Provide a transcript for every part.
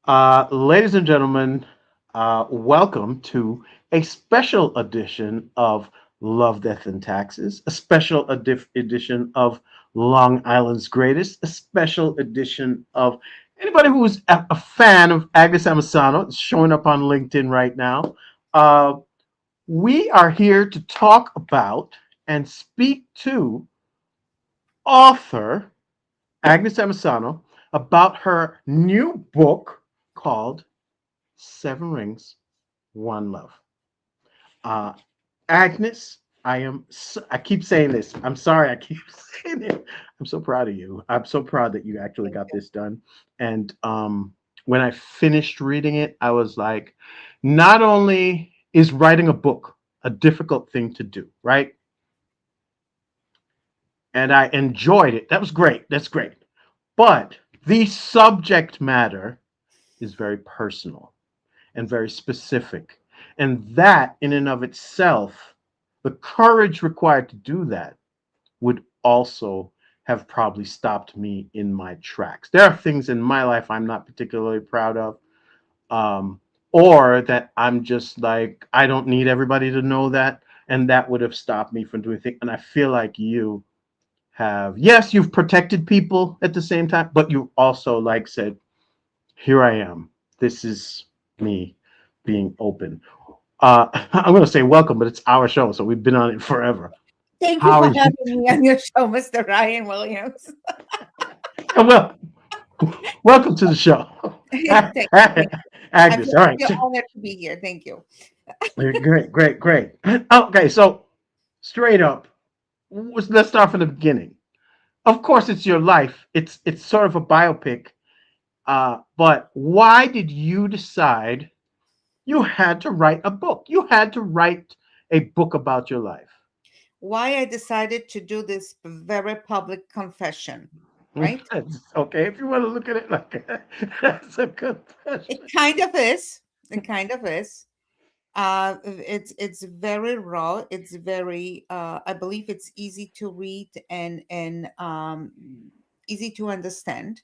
Ladies and gentlemen, welcome to a special edition of Love, Death, and Taxes, a special edition of Long Island's Greatest, a special edition of anybody who's a fan of Agnes Amisano. It's showing up on LinkedIn right now. Uh, we are here to talk about and speak to author Agnes Amisano about her new book called Seven Rings, One Love. Uh, Agnes, I keep saying this. I'm sorry. I keep saying it. I'm so proud of you. I'm so proud that you actually Thank got you. this done. And when I finished reading it, I was like, not only is writing a book a difficult thing to do, right? And I enjoyed it. That was great. That's great. But the subject matter is very personal and very specific. And that, in and of itself, the courage required to do that would also have probably stopped me in my tracks. There are things in my life I'm not particularly proud of, um, or that I'm just like, I don't need everybody to know that. And that would have stopped me from doing things. And I feel like you have, yes, you've protected people at the same time, but you also, like, said, here I am. This is me being open. I'm going to say welcome, but it's our show, so we've been on it forever. Thank you How for are you? having me on your show, Mr. Ryan Williams. Well, welcome to the show. Thank you. Thank you. Agnes, all I right. feel honored to be here. Thank you. Great, great, great. Okay, so straight up, let's start from the beginning. Of course, it's your life. It's sort of a biopic. But why did you decide you had to write a book? You had to write a book about your life. Why I decided to do this very public confession, right? Okay, if you want to look at it like that, that's a good It question. kind of is. It kind of is. It's very raw. It's very. I believe it's easy to read and easy to understand.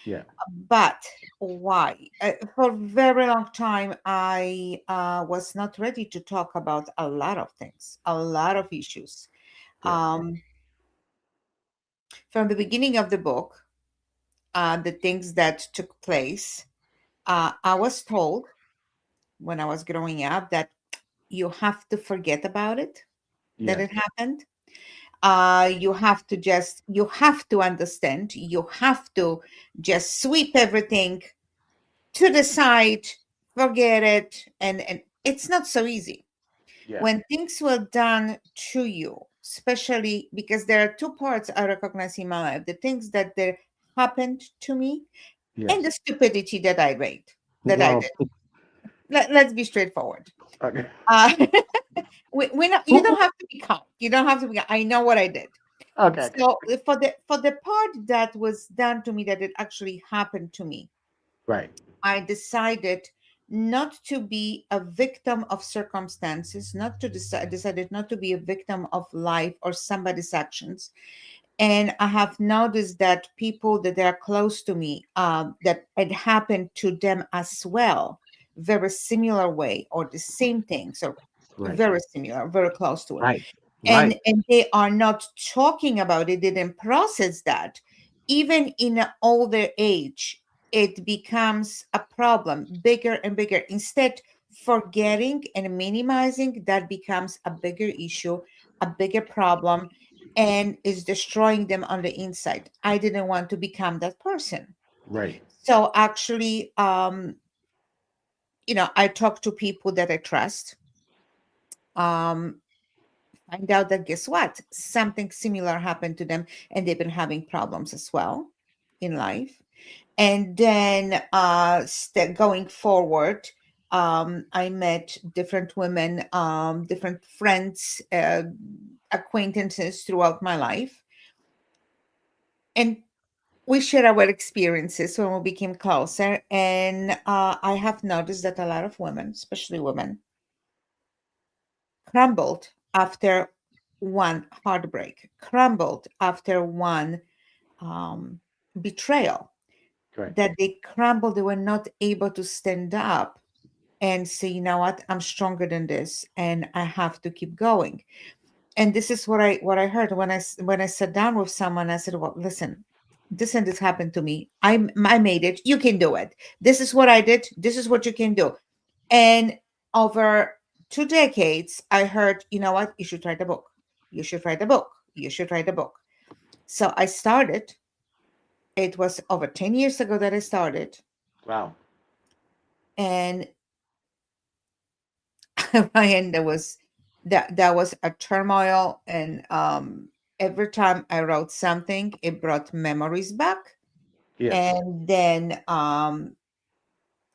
Yeah, But why? For a very long time, I was not ready to talk about a lot of things, a lot of issues. yeah, Um, from the beginning of the book, the things that took place, I was told when I was growing up that you have to forget about it, that yeah, it happened. You have to understand, you have to just sweep everything to the side, forget it, and it's not so easy. yeah, When things were done to you, especially because there are two parts I recognize in my life: the things that there happened to me and yes. the stupidity that I made, that I Well, did. Let's be straightforward. okay, Uh, we not, you don't have to be calm. You don't have to be. I know what I did. okay, okay, So for the part that was done to me, that it actually happened to me, right, I decided not to be a victim of circumstances, not to decide decided not to be a victim of life or somebody's actions. And I have noticed that people that are close to me, that it happened to them as well, very similar way or the same thing. So right, very similar, very close to it. right, right, And they are not talking about it, they didn't process that. Even in an older age, it becomes a problem, bigger and bigger. Instead, forgetting and minimizing that becomes a bigger issue, a bigger problem, and is destroying them on the inside. I didn't want to become that person. right, So actually, I talk to people that I trust. Um, find out that, guess what? Something similar happened to them, and they've been having problems as well in life. And then going forward, I met different women, different friends, acquaintances throughout my life. And we shared our experiences when we became closer. And I have noticed that a lot of women, especially women, crumbled after one heartbreak, crumbled after one um, betrayal. Right. that they crumbled, they were not able to stand up and say, you know what, I'm stronger than this and I have to keep going. And this is what I heard when when I sat down with someone. I said, well, listen, this and this happened to me. I made it. You can do it. This is what I did. This is what you can do. And over 2 decades, I heard, you know what, you should write a book. You should write a book. You should write a book. So I started. It was over 10 years ago that I started. Wow. And Ryan, that was a turmoil. And every time I wrote something, it brought memories back. Yes. And then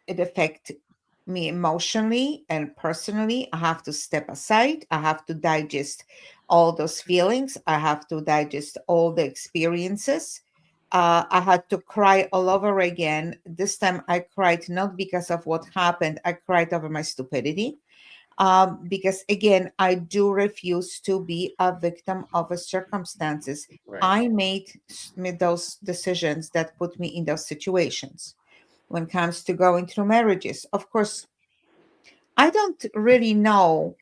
it affected me emotionally and personally. I have to step aside. I have to digest all those feelings. I have to digest all the experiences. I had to cry all over again. This time I cried not because of what happened, I cried over my stupidity. Because again, I do refuse to be a victim of a circumstances. Right. I made those decisions that put me in those situations. When it comes to going through marriages, of course, I don't really know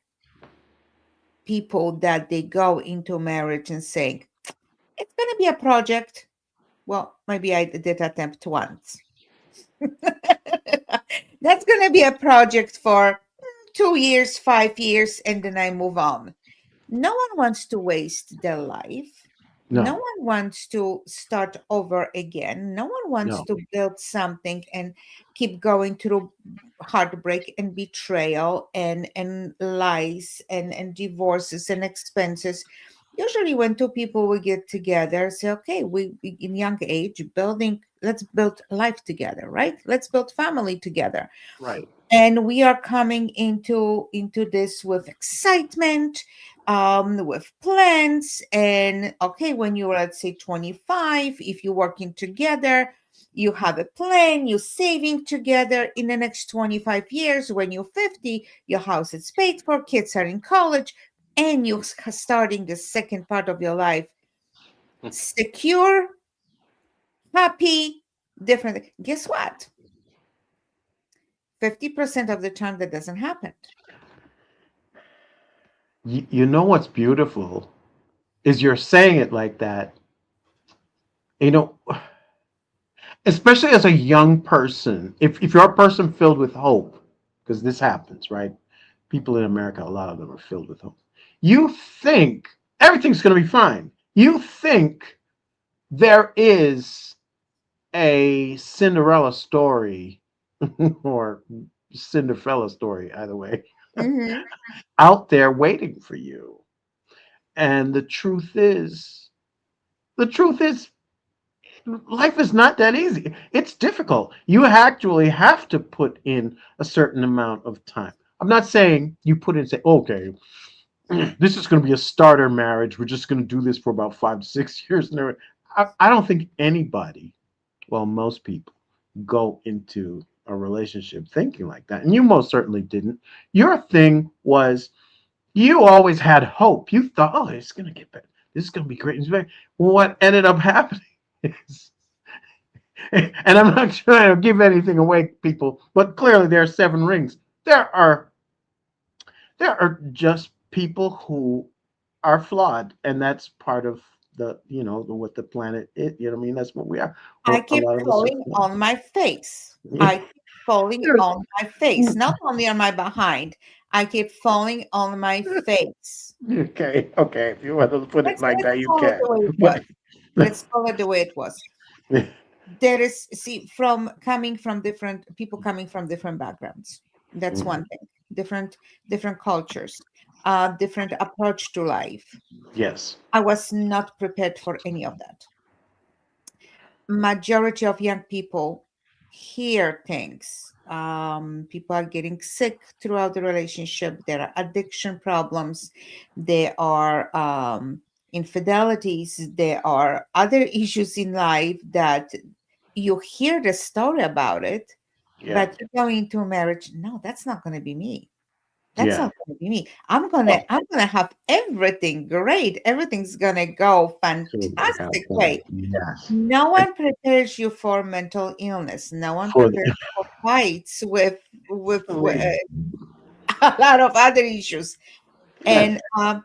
people that they go into marriage and saying it's going to be a project. Well, maybe I did attempt once. That's going to be a project for 2 years, 5 years, and then I move on. No one wants to waste their life. No No. one wants to start over again. No one wants No. to build something and keep going through heartbreak and betrayal and lies and divorces and expenses. Usually, when two people will get together, say, "Okay, we in young age building. Let's build life together, right? Let's build family together." Right. And we are coming into this with excitement, with plans. And okay, when you're, let's say, 25, if you're working together, you have a plan, you're saving together in the next 25 years. When you're 50, your house is paid for, kids are in college, and you're starting the second part of your life secure, happy, different. Guess what? 50% of the time that doesn't happen. You know what's beautiful is you're saying it like that. You know, especially as a young person, if you're a person filled with hope, because this happens, right? People in America, a lot of them are filled with hope. You think everything's going to be fine. You think there is a Cinderella story or Cinderella story, either way, Mhm. out there waiting for you. And the truth is, life is not that easy. It's difficult. You actually have to put in a certain amount of time. I'm not saying you put in, say, okay, this is going to be a starter marriage. We're just going to do this for about 5 to 6 years. And I don't think anybody, well, most people, go into a relationship thinking like that. And you most certainly didn't. Your thing was you always had hope. You thought, oh, it's going to get better. This is going to be great. What ended up happening is, and I'm not trying to give anything away, people, but clearly there are 7 rings. There are there are just people who are flawed, and that's part of what the planet is. You know what I mean? That's what we are. I Well, a keep lot of us are falling flawed. on my face. Yeah. I keep falling on my face, not only on my behind. I keep falling on my face. Okay, okay. If you want to put it like Let's that, you call it can. the way it was. But Let's call it the way it was. There is, see, from coming from different people, coming from different backgrounds. That's Mhm. one thing. Different cultures, different approach to life. Yes. I was not prepared for any of that. Majority of young people hear things. People are getting sick throughout the relationship. There are addiction problems. There are infidelities. There are other issues in life that you hear the story about it, Yeah. but going into a marriage, no, that's not going to be me. That's Yeah. not gonna be me. Oh, I'm gonna have everything great. Everything's gonna go so they have fantastic fun. way. Yes. No one prepares you for mental illness. No one For prepares you for fights with the, a lot of other issues. yes. And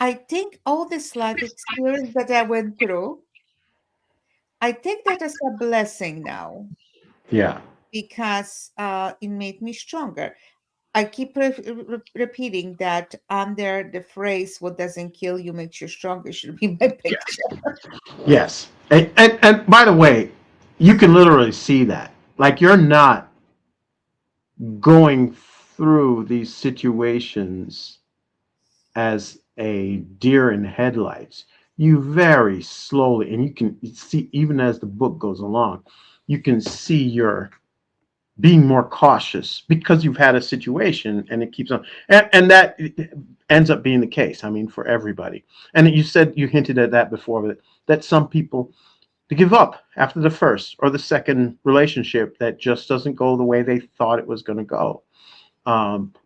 I think all this life experience that I went through, I take that as a blessing now Yeah. because it made me stronger. I keep repeating that under the phrase "What doesn't kill you makes you stronger" should be my picture. Yes. And by the way, you can literally see that. Like you're not going through these situations as a deer in headlights. You very slowly, and you can see even as the book goes along, you can see your being more cautious because you've had a situation and it keeps on, and that ends up being the case, I mean, for everybody. And you said, you hinted at that before, that some people, to give up after the first or the second relationship that just doesn't go the way they thought it was going to go.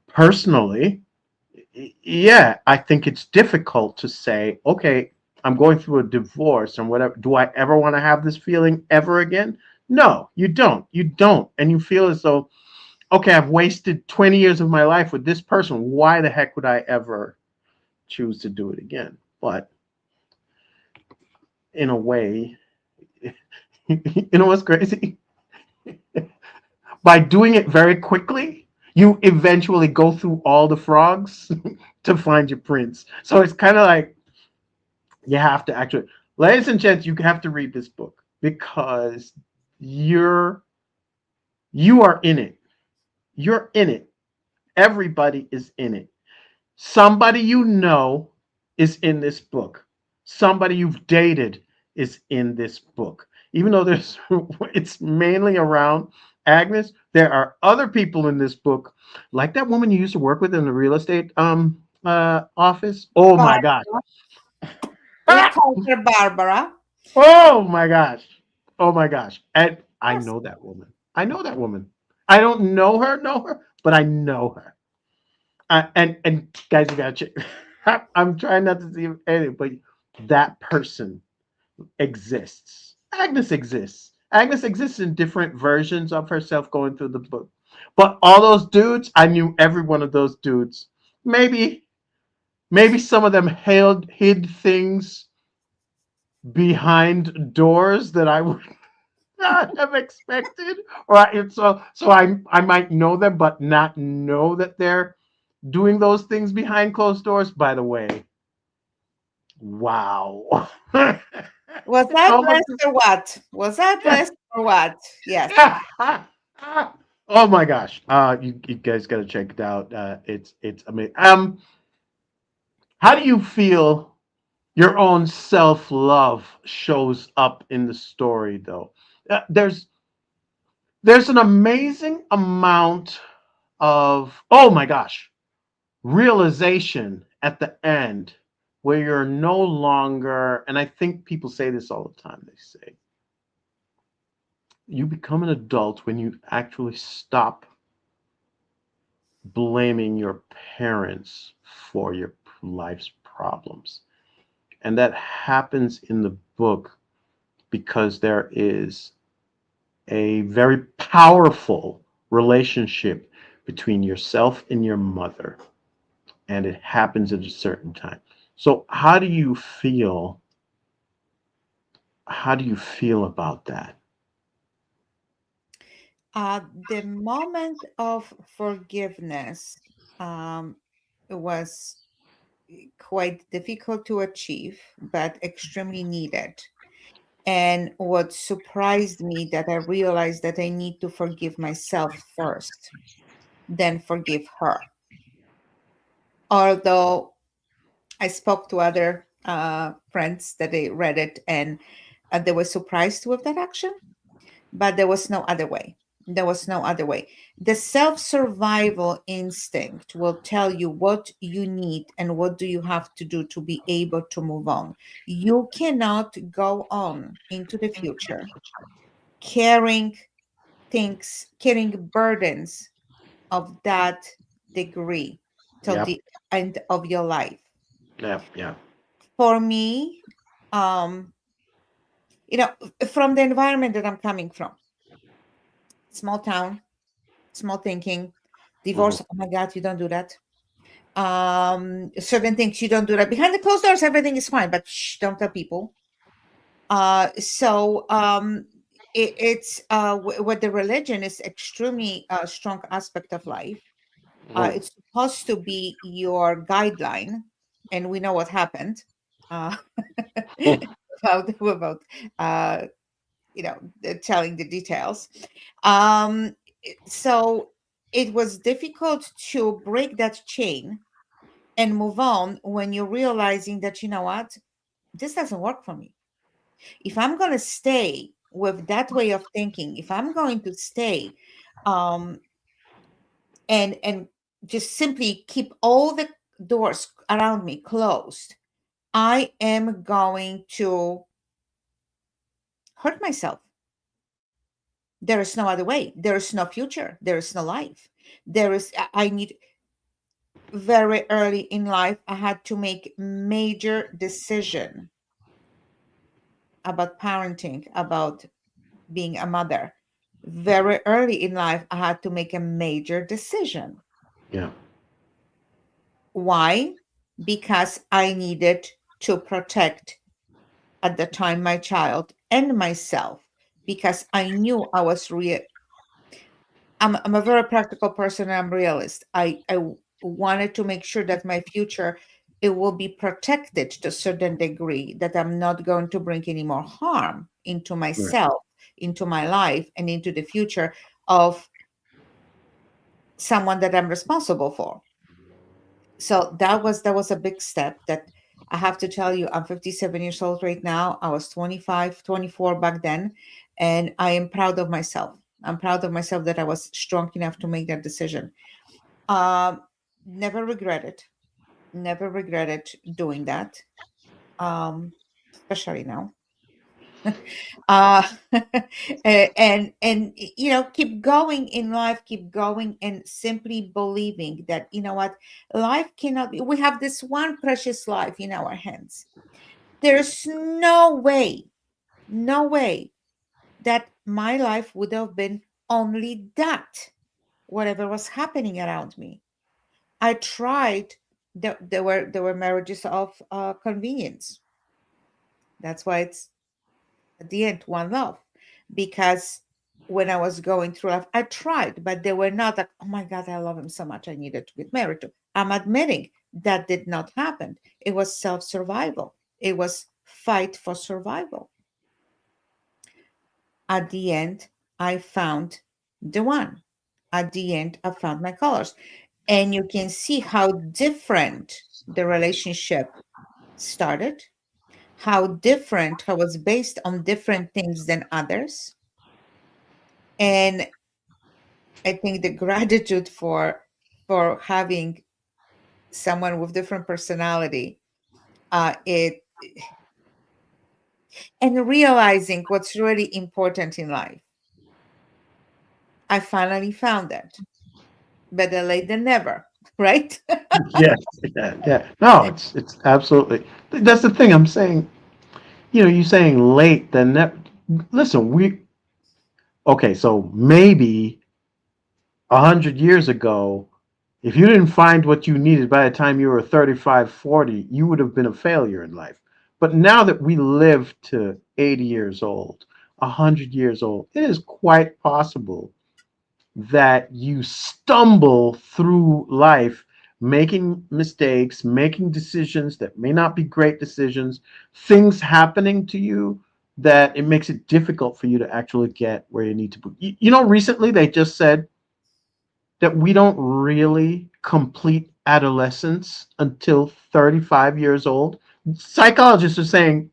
Personally, yeah, I think it's difficult to say, okay, I'm going through a divorce and whatever. Do I ever want to have this feeling ever again? No, you don't. You don't. And you feel as though, okay, I've wasted 20 years of my life with this person. Why the heck would I ever choose to do it again? But in a way, you know what's crazy? By doing it very quickly, you eventually go through all the frogs to find your prince. So it's kind of like you have to actually, ladies and gents, you have to read this book because you're you are in it. You're in it. Everybody is in it. Somebody you know is in this book. Somebody you've dated is in this book. Even though there's it's mainly around Agnes, there are other people in this book, like that woman you used to work with in the real estate office. Oh my gosh. Barbara, we call her Barbara. Oh my gosh. Oh my gosh. And I Yes. know that woman. I know that woman. I don't know her, but I know her. And guys, you gotta check. I'm trying not to see anything, but that person exists. Agnes exists. Agnes exists in different versions of herself going through the book. But all those dudes, I knew every one of those dudes. Maybe, maybe some of them hid things behind doors that I would not have expected, or I might know them, but not know that they're doing those things behind closed doors. By the way, wow. Was I Oh my blessed or what? Was I god. blessed or what? Yes. Oh my gosh. You guys gotta check it out. It's amazing. How do you feel your own self-love shows up in the story though? There's an amazing amount of, oh my gosh, realization at the end where you're no longer, and I think people say this all the time, they say you become an adult when you actually stop blaming your parents for your life's problems. And that happens in the book because there is a very powerful relationship between yourself and your mother, and it happens at a certain time. So how do you feel about that? The moment of forgiveness um, was quite difficult to achieve, but extremely needed. And what surprised me that I realized that I need to forgive myself first, then forgive her. Although I spoke to other friends that they read it and they were surprised with that action, but there was no other way. There was no other way. The self survival instinct will tell you what you need and what do you have to do to be able to move on. You cannot go on into the future carrying things, carrying burdens of that degree till Yep. the end of your life. Yep. Yeah. For me, um, you know, from the environment that I'm coming from, small town, small thinking, Hmm. divorce. Oh my God, you don't do that. Certain things you don't do that. Behind the closed doors, everything is fine, but shh, don't tell people. What the religion is extremely strong aspect of life. Hmm. It's supposed to be your guideline, and we know what happened. Uh, about uh, telling the details. So it was difficult to break that chain and move on when you're realizing that, you know what, this doesn't work for me. If I'm going to stay with that way of thinking, if I'm going to stay um, and just simply keep all the doors around me closed, I am going to hurt myself. There is no other way. There is no future. There is no life. I need, very early in life, I had to make major decision about parenting, about being a mother. Very early in life, I had to make a major decision. Yeah. Why? Because I needed to protect at the time my child and myself, because I knew I was I'm a very practical person and I'm realist. Wanted to make sure that my future, it will be protected to a certain degree, that I'm not going to bring any more harm into Right. myself, into my life, and into the future of someone that I'm responsible for. So that was a big step that I have to tell you. I'm 57 years old right now. I was 25, 24 back then, and I am proud of myself. I'm proud of myself that I was strong enough to make that decision. Um, Never regret it. Never regretted doing that. Especially now. uh and keep going in life, keep going, and simply believing that, you know what, life cannot be, we have this one precious life in our hands. There's no way, no way that my life would have been only that, whatever was happening around me. I tried. There were marriages of convenience. That's why it's at the end one love, because when I was going through life, I tried, but they were not like, oh my God, I love him so much, I needed to get married to. I'm admitting that did not happen. It was self-survival. It was fight for survival. At the end, I found the one. At the end, I found my colors. And you can see how different the relationship started, how different, how it was based on different things than others. And I think the gratitude for having someone with different personality, it and realizing what's really important in life. I finally found that. Better late than never, right? Yes. Yeah. Yeah. No, it's absolutely. That's the thing I'm saying. You saying late, then listen, okay, so maybe 100 years ago, if you didn't find what you needed by the time you were 35, 40, you would have been a failure in life. But now that we live to 80 years old, 100 years old, it is quite possible that you stumble through life making mistakes, making decisions that may not be great decisions, things happening to you that it makes it difficult for you to actually get where you need to be. Recently they just said that we don't really complete adolescence until 35 years old. Psychologists are saying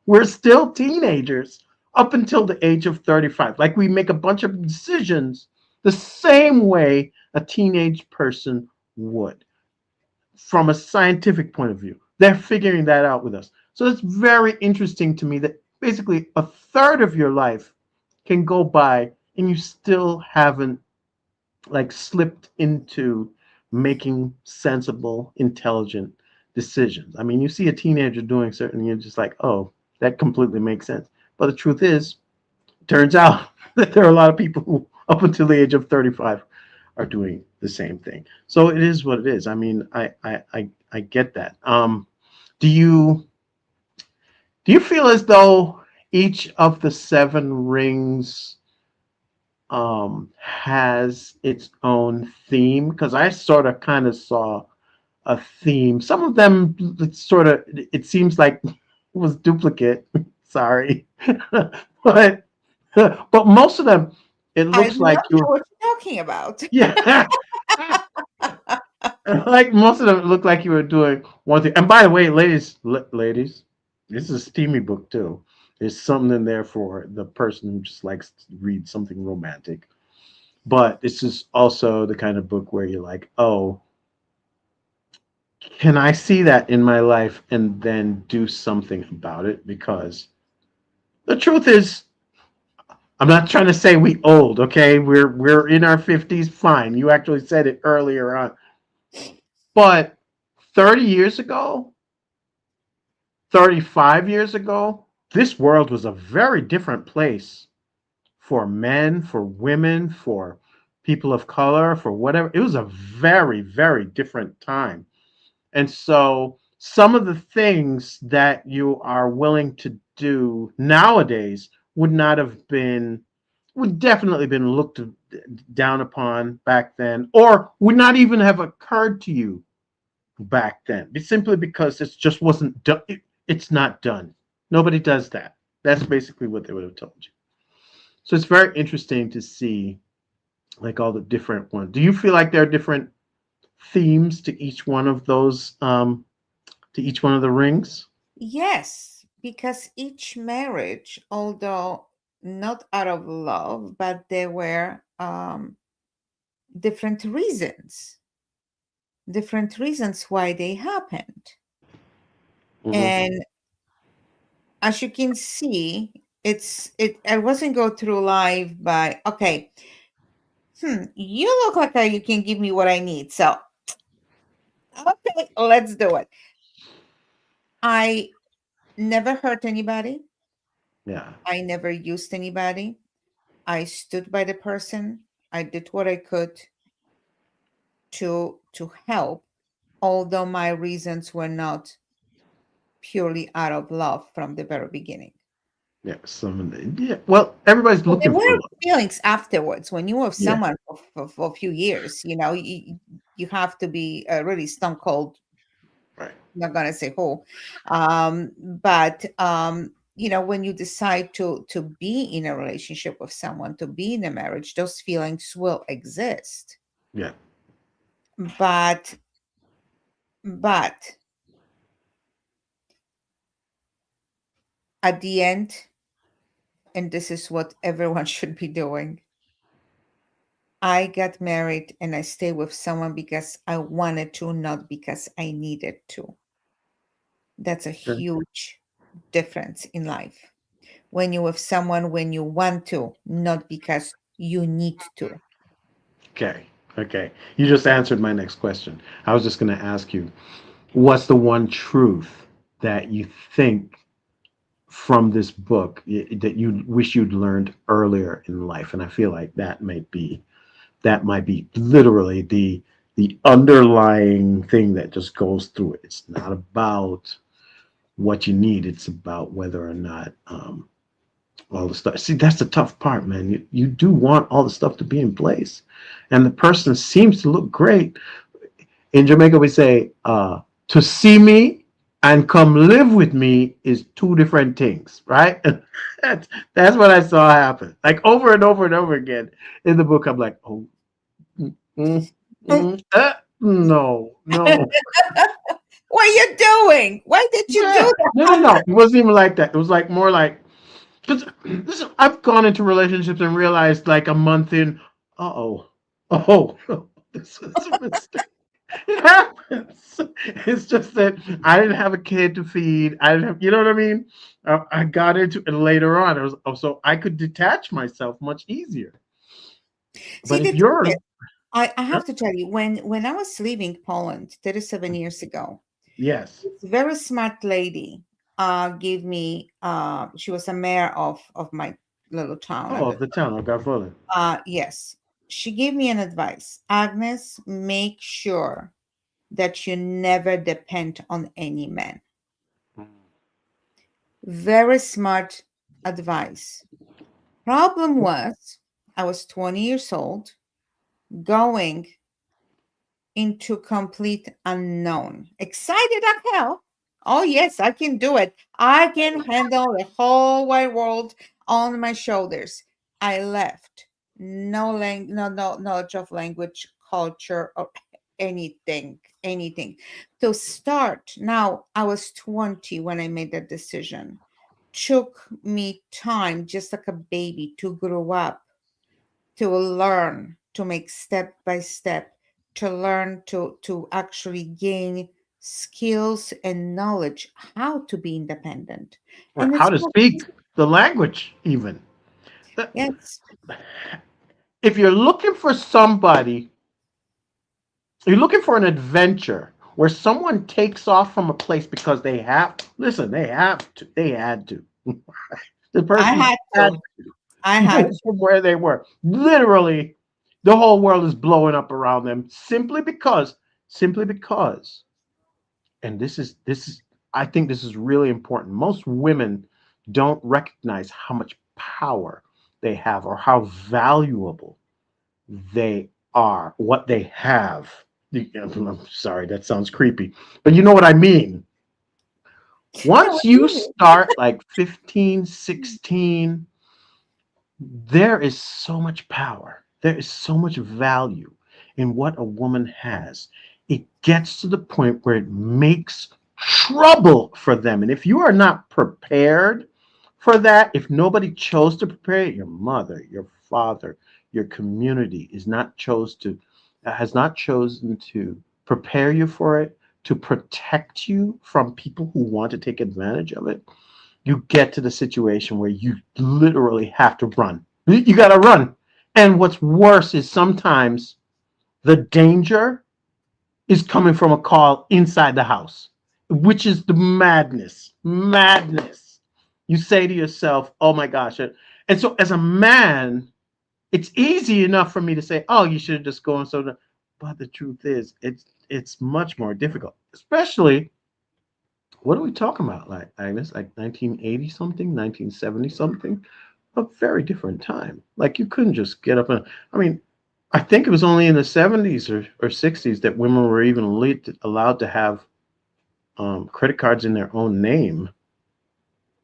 we're still teenagers up until the age of 35. Like we make a bunch of decisions the same way a teenage person would from a scientific point of view. They're figuring that out with us. So it's very interesting to me that basically a third of your life can go by and you still haven't like slipped into making sensible, intelligent decisions. I mean, you see a teenager doing certain, you're just like, oh, that completely makes sense. But the truth is, turns out that there are a lot of people who, up until the age of 35, are doing the same thing. So it is what it is. I mean, I get that. Do you feel as though each of the seven rings has its own theme? Because I sort of kind of saw a theme. Some of them, it's sort of, it seems like was duplicate. Sorry, but but most of them, it I looks like love you. what you're talking about. Yeah, like most of them it looked like you were doing one thing. And by the way, ladies, this is a steamy book too. There's something in there for the person who just likes to read something romantic. But this is also the kind of book where you're like, oh, can I see that in my life and then do something about it? Because the truth is, I'm not trying to say we old, okay? We're in our 50s, fine. You actually said it earlier on. But 30 years ago, 35 years ago, this world was a very different place for men, for women, for people of color, for whatever. It was a very, very different time. And so some of the things that you are willing to do nowadays would not have been, would definitely been looked down upon back then, or would not even have occurred to you back then. It's simply because it just wasn't done. It's not done. Nobody does that. That's basically what they would have told you. So it's very interesting to see like all the different ones. Do you feel like there are different themes to each one of the rings? Yes, because each marriage, although not out of love, but there were different reasons why they happened. Hmm. And as you can see, I wasn't go through life by okay, you look like you can give me what I need. So okay, let's do it. I never hurt anybody. Yeah. I never used anybody. I stood by the person. I did what I could to help, although my reasons were not purely out of love from the very beginning. Yeah. Some of the, yeah. Well, everybody's But there looking for were love. feelings afterwards when you were with Yeah. someone for a few years. You have to be really stone cold. Right. Not gonna say who, but when you decide to be in a relationship with someone, to be in a marriage, those feelings will exist. Yeah. But but at the end, and this is what everyone should be doing. I got married and I stayed with someone because I wanted to, not because I needed to. That's a Okay. huge difference in life. When you're with someone when you want to, not because you need to. Okay. Okay. You just answered my next question. I was just going to ask you, what's the one truth that you think from this book that you wish you'd learned earlier in life? And I feel like that might be literally the underlying thing that just goes through it. It's not about what you need; it's about whether or not all the stuff. See, that's the tough part, man. You do want all the stuff to be in place, and the person seems to look great. In Jamaica, we say, "To see me and come live with me is two different things," right? That's what I saw happen, like over and over and over again in the book. I'm like, oh, mm, mm, no, no. What are you doing? Why did you Yeah, do that? no, no, no. It wasn't even like that. It was like more like because this. I've gone into relationships and realized like a month in, oh, oh, this is a mistake. It happens. It's just that I didn't have a kid to feed. I didn't have, you know what I mean? I got into it later on. It was so I could detach myself much easier. See, But the if thing you're, is, I have to tell you, when I was leaving Poland 37 years ago, yes. this very smart lady gave me, she was a mayor of my little town at Oh, the of the town of Garfunkel. yes. She gave me an advice. Agnes, make sure that you never depend on any man. Very smart advice. Problem was, I was 20 years old, going into complete unknown. Excited as hell. Oh, yes, I can do it. I can handle the whole wide world on my shoulders. I left. No knowledge of language, culture, or anything. To start, now I was 20 when I made that decision. Took me time, just like a baby, to grow up, to learn, to make step by step, to learn to actually gain skills and knowledge how to be independent. Or And how it's to not speak easy. the language, even. That- Yes, If you're looking for somebody, you're looking for an adventure where someone takes off from a place because they have, listen, they had to. The I person had had to. I to had go to. from where they were. Literally, the whole world is blowing up around them simply because, and this is, I think this is really important. Most women don't recognize how much power they have or how valuable they are, what they have. I'm sorry, that sounds creepy, but you know what I mean. No, Once I you do. start like 15, 16, there is so much power. There is so much value in what a woman has. It gets to the point where it makes trouble for them. And if you are not prepared for that, if nobody chose to prepare it, your mother, your father, your community is not chose to has not chosen to prepare you for it, to protect you from people who want to take advantage of it, you get to the situation where you literally have to run. You got to run. And what's worse is sometimes the danger is coming from a call inside the house, which is the madness. Madness. You say to yourself, oh my gosh. And so, as a man, it's easy enough for me to say, oh, you should have just gone. So, but the truth is, it's much more difficult, especially what are we talking about? Like Agnes, like 1980 something, 1970 something, a very different time. Like you couldn't just get up and. I mean, I think it was only in the 70s or 60s that women were even allowed to have credit cards in their own name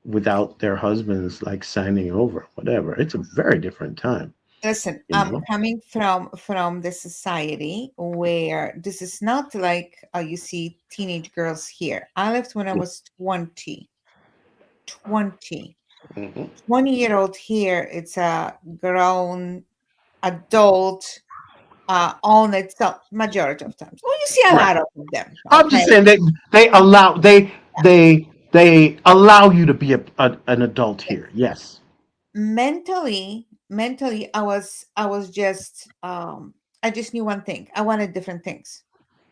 without their husbands like signing over, whatever. It's a very different time, Listen, you I'm know. coming from the society where this is not like you see teenage girls here. I left when I was 20. 20. Mhm. 20-year old here, it's a grown adult on itself majority of times. Well, you see a Right. lot of them, I'm okay? just saying they allow you to be an adult Yeah. here. Yes. Mentally, I was just I just knew one thing. I wanted different things.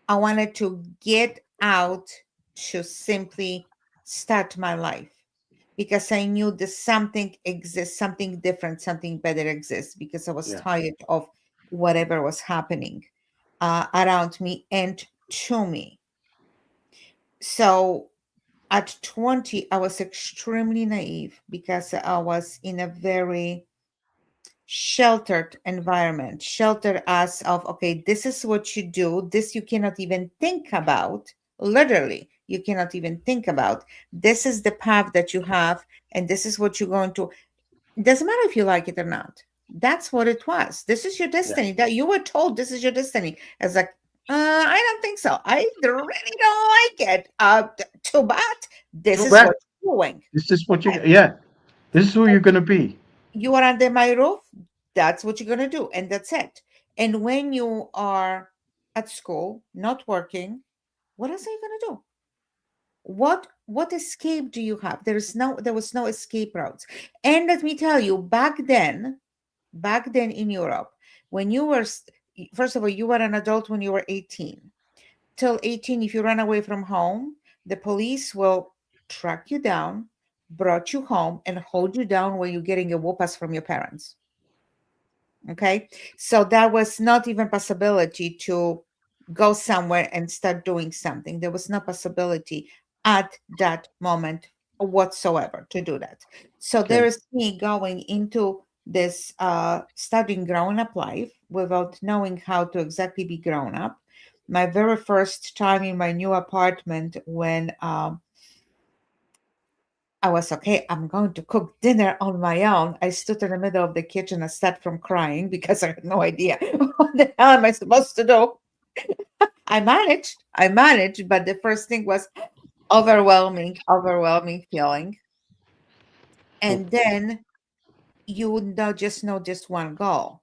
I wanted to get out to simply start my life because I knew that something exists, something different, something better exists because I was Yeah. tired of whatever was happening around me and to me. So at 20, I was extremely naive because I was in a very sheltered environment, sheltered as of, okay, this is what you do, this you cannot even think about. Literally, you cannot even think about. This is the path that you have, and this is what you're going to. It doesn't matter if you like it or not. That's what it was. This is your Yeah. destiny. That you were told this is your destiny. It's like, I don't think so. I really don't like it. Too bad. This Go is back. what you're doing. This is what you. Yeah. This is who you're gonna be. You are under my roof. That's what you're gonna do, and that's it. And when you are at school, not working, what else are you gonna do? What escape do you have? There was no escape routes. And let me tell you, back then back then in Europe, when you were, first of all, you were an adult when you were 18. Till 18, if you run away from home, the police will track you down, brought you home, and hold you down while you're getting a whoop-ass from your parents. Okay, so that was not even possibility to go somewhere and start doing something. There was no possibility at that moment whatsoever to do that. So there Okay. is me going into this starting grown up life without knowing how to exactly be grown up. My very first time in my new apartment, when I was okay. I'm going to cook dinner on my own. I stood in the middle of the kitchen and started from crying because I had no idea what the hell am I supposed to do. I managed, but the first thing was overwhelming feeling. And then you would not just know just one goal.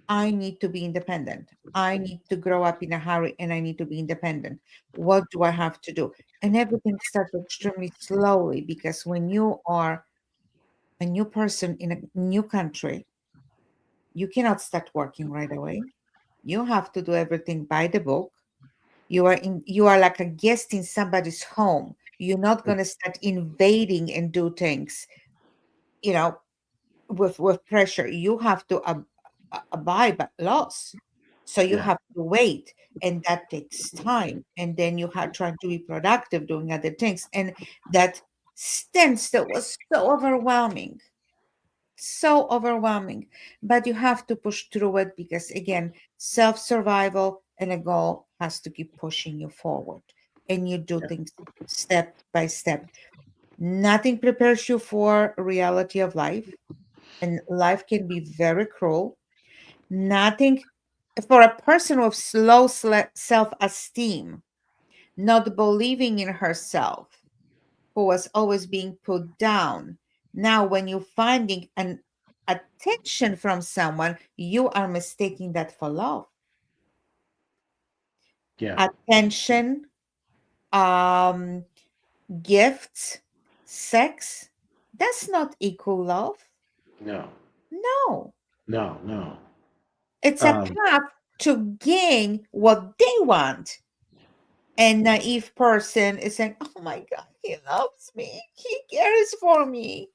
I need to be independent. I need to grow up in a hurry and I need to be independent. What do I have to do? And everything starts extremely slowly because when you are a new person in a new country, you cannot start working right away. You have to do everything by the book. You are like a guest in somebody's home. You're not going to start invading and do things, you know, with pressure. You have to abide by laws. So you Yeah. have to wait, and that takes time. And then you have trying to be productive doing other things. And that standstill was so overwhelming, so overwhelming, but you have to push through it because again, self-survival and a goal has to keep pushing you forward, and you do Yeah. things step by step. Nothing prepares you for reality of life, and life can be very cruel. Nothing for a person with slow self-esteem, not believing in herself, who was always being put down. Now, when you're finding an attention from someone, you are mistaking that for love. Yeah. Attention, um, gifts, sex, that's not equal love. No. No, No. No. it's a Um, path to gain what they want. And naive person is saying, "Oh my God, he loves me. He cares for me."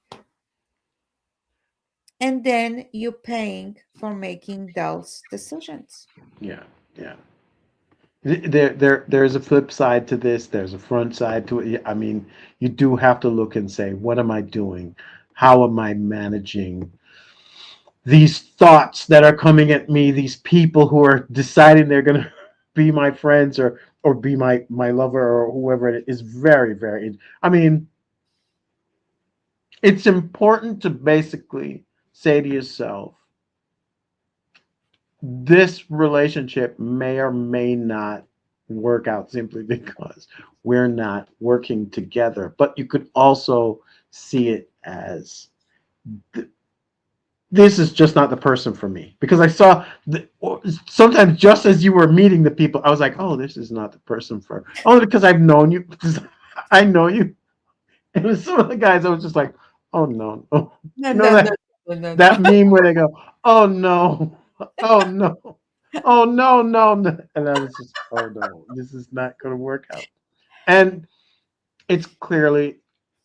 And then you're paying for making those decisions. yeah. Yeah. There's a flip side to this. There's a front side to it. I mean, you do have to look and say, what am I doing? How am I managing these thoughts that are coming at me? These people who are deciding they're gonna be my friends or be my lover or whoever it is. Very very. I mean, it's important to basically say to yourself, this relationship may or may not work out simply because we're not working together. But you could also see it as this is just not the person for me, because I saw sometimes just as you were meeting the people, I was like, oh, this is not the person for, only because I've known you, because I know you. And with some of the guys, I was just like, oh no, no. No, You know no, no, that no, no, no. that meme where they go, oh no, oh no, oh no, no, no. And I was just, oh no, this is not going to work out. And it's clearly,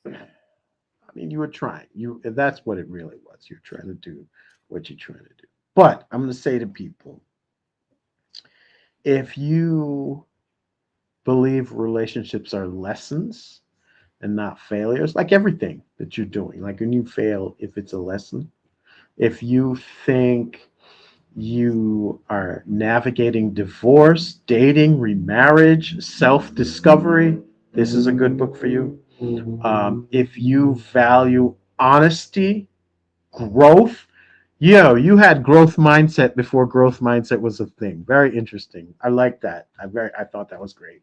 I mean, you were trying. That's what it really was. You're trying to do what you're trying to do. But I'm going to say to people, if you believe relationships are lessons and not failures, like everything that you're doing, like when you fail, if it's a lesson, if you think you are navigating divorce, dating, remarriage, self discovery, this is a good book for you. If you value honesty, growth, you had growth mindset before growth mindset was a thing. Very interesting. I like that. I thought that was great.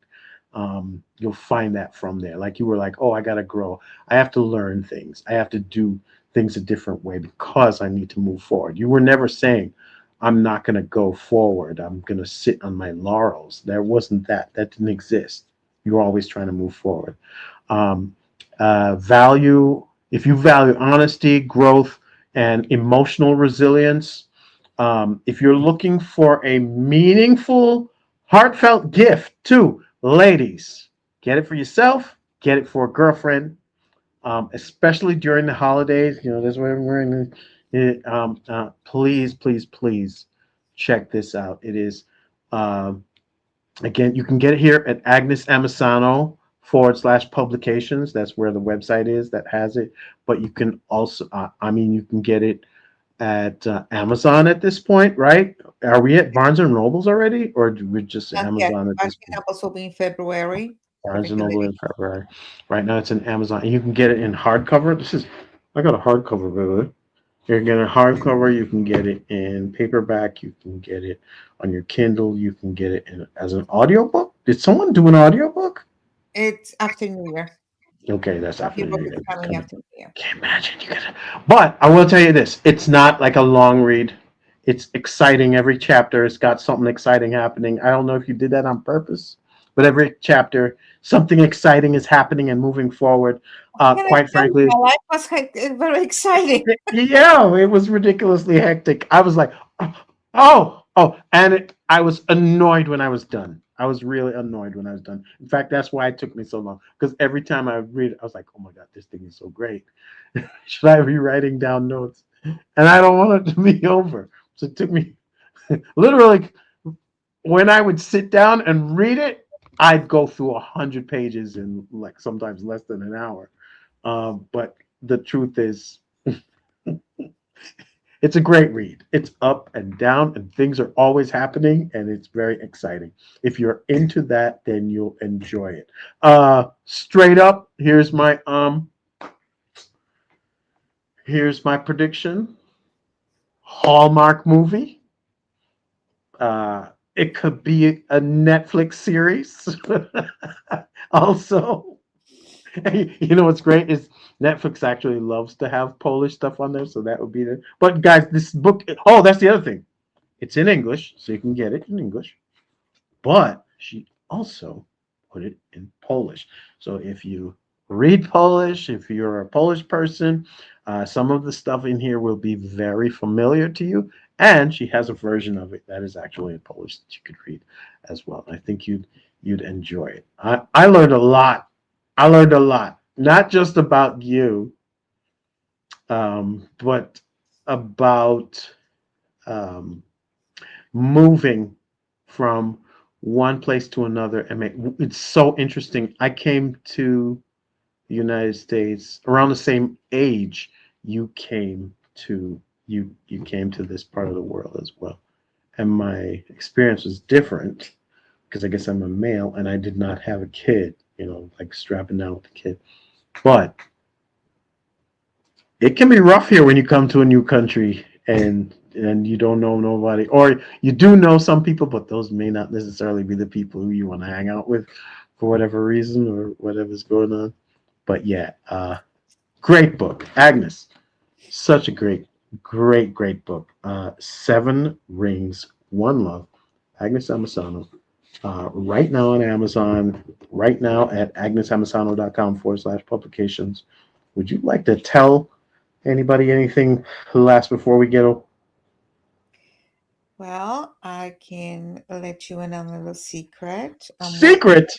You'll find that from there. Like you were like, oh, I gotta grow. I have to learn things. I have to do things a different way because I need to move forward. You were never saying, I'm not gonna go forward. I'm gonna sit on my laurels. There wasn't that. That didn't exist. You were always trying to move forward. Um, value, if you value honesty, growth, and emotional resilience, If you're looking for a meaningful, heartfelt gift, too, ladies, get it for yourself, get it for a girlfriend, especially during the holidays. You know, that's why I'm wearing it. Please, please, please check this out. It is, um, again, you can get it here at Agnes Amisano / publications. That's where the website is that has it. But you can also, you can get it at Amazon at this point, right? Are we at Barnes and Nobles already, or do we just Not yet. Amazon at this Barnes& point? Nobles will be in February, Barnes and Noble speculating. in February. Right now, it's in Amazon, and you can get it in hardcover. I got a hardcover, baby. You can get a hardcover. You can get it in paperback. You can get it on your Kindle. You can get it as an audiobook. Did someone do an audiobook? It's after New Year. Okay, that's after Audiobook you is coming after New Year. can't imagine you could. But I will tell you this: it's not like a long read. It's exciting. Every chapter has got something exciting happening. I don't know if you did that on purpose, but every chapter, something exciting is happening and moving forward. Can I Quite tell you, frankly, my life was very exciting. yeah, it was ridiculously hectic. I was like, and I was annoyed when I was done. I was really annoyed when I was done. In fact, that's why it took me so long, because every time I read it, I was like, oh my God, this thing is so great. Should I be writing down notes? And I don't want it to be over. So it took me literally, when I would sit down and read it, I'd go through 100 pages in like sometimes less than an hour. But the truth is, it's a great read. It's up and down, and things are always happening, and it's very exciting. If you're into that, then you'll enjoy it. Straight up, here's my prediction. Hallmark movie. It could be a Netflix series. Also, you know what's great is Netflix actually loves to have Polish stuff on there, so that would be the. But guys, this book. Oh, that's the other thing. It's in English, so you can get it in English. But she also put it in Polish. So if you read Polish, if you're a Polish person, some of the stuff in here will be very familiar to you. And she has a version of it that is actually in Polish that you could read as well. I think you'd enjoy it. I learned a lot. I learned a lot, not just about you, but about um, moving from one place to another. And it's so interesting. I came to the United States around the same age you came to you came to this part of the world as well. And my experience was different because I guess I'm a male and I did not have a kid, like strapping down with a kid. But it can be rough here when you come to a new country and you don't know nobody, or you do know some people, but those may not necessarily be the people who you want to hang out with for whatever reason or whatever's going on. But yeah, great book, Agnes. Such a great book. Seven Rings, One Love, Agnes Amisano. Right now on Amazon, right now at agnesamisano.com / publications. Would you like to tell anybody anything last before we get Well, I can let you in on a little secret. secret?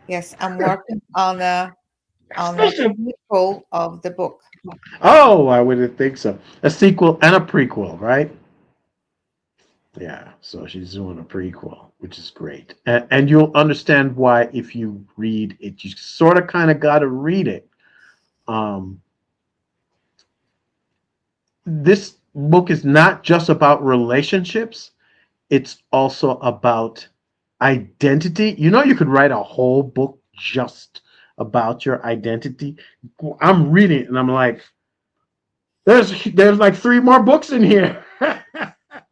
Yes, I'm working on a sequel of the book. Oh, I wouldn't think so. A sequel and a prequel, right? Yeah, so she's doing a prequel, which is great. And you'll understand why if you read it. You sort of kind of got to read it. Um, this book is not just about relationships, it's also about identity. You could write a whole book just about your identity. I'm reading it and I'm like, there's like three more books in here.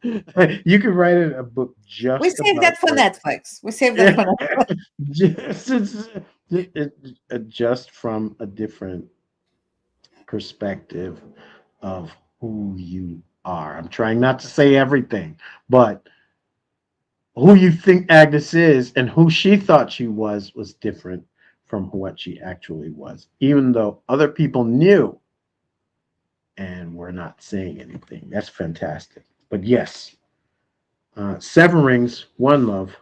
You could write a book We just save about that for that. Netflix. We save that for Netflix. Just from a different perspective of who you are. I'm trying not to say everything, but who you think Agnes is and who she thought she was different from what she actually was, even though other people knew and were not saying anything. That's fantastic. But yes, Seven Rings, One Love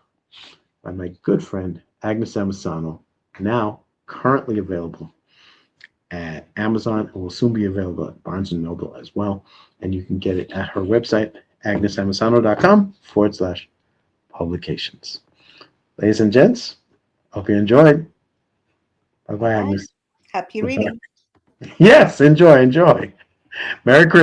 by my good friend Agnes Amisano, now currently available at Amazon and will soon be available at Barnes and Noble as well. And you can get it at her website, agnesamisano.com/publications. Ladies and gents, hope you enjoyed. Bye All bye, right. Agnes. Happy Bye bye. reading. Yes, enjoy, enjoy. Merry Christmas.